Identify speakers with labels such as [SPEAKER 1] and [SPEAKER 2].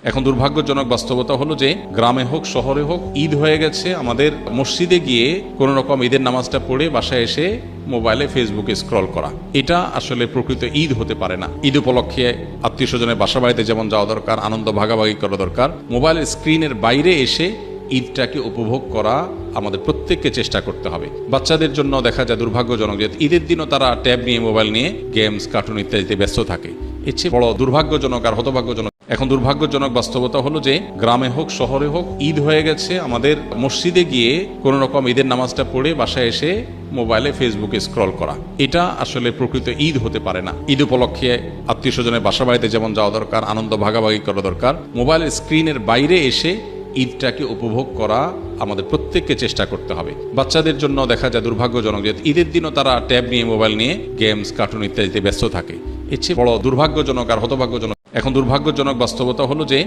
[SPEAKER 1] এখন দুর্ভাগ্যজনক বাস্তবতা হলো যে গ্রামে হোক শহরে হোক ঈদ হয়ে গেছে, আমাদের মসজিদে গিয়ে কোনো রকম ঈদের নামাজটা পড়ে বাসায় এসে মোবাইলে ফেসবুকে স্ক্রল করা, এটা আসলে প্রকৃত ঈদ হতে পারে না। ঈদ উপলক্ষে আত্মীয় স্বজনের বাসা বাড়িতে যেমন যাওয়া দরকার, আনন্দ ভাগাভাগি করা দরকার, মোবাইলের স্ক্রিনের বাইরে এসে ঈদটাকে উপভোগ করা আমাদের প্রত্যেককে চেষ্টা করতে হবে। বাচ্চাদের জন্য দেখা যায় দুর্ভাগ্যজনক যে ঈদের দিনও তারা ট্যাব নিয়ে, মোবাইল নিয়ে গেমস, কার্টুন ইত্যাদিতে ব্যস্ত থাকে। এর চেয়ে বড় দুর্ভাগ্যজনক আর হতভাগ্যজনক এখন দুর্ভাগ্যজনক বাস্তবতা হলো যে গ্রামে হোক শহরে হোক ঈদ হয়ে গেছে, আমাদের মসজিদে গিয়ে কোনো রকম ঈদের নামাজটা পড়ে বাসায় এসে মোবাইলে ফেসবুকে স্ক্রল করা, এটা আসলে প্রকৃত ঈদ হতে পারে না। ঈদ উপলক্ষে আত্মীয় স্বজনের বাসা বাড়িতে যেমন যাওয়া দরকার, আনন্দ ভাগাভাগি করা দরকার, মোবাইলের স্ক্রিনের বাইরে এসে ঈদটাকে উপভোগ করা আমাদের প্রত্যেককে চেষ্টা করতে হবে। বাচ্চাদের জন্য দেখা যায় দুর্ভাগ্যজনক যে ঈদের দিনও তারা ট্যাব নিয়ে, মোবাইল নিয়ে গেমস, কার্টুন ইত্যাদিতে ব্যস্ত থাকে। এর চেয়ে বড় দুর্ভাগ্যজনক আর হতভাগ্যজনক এখন দুর্ভাগ্যজনক বাস্তবতা হলো যে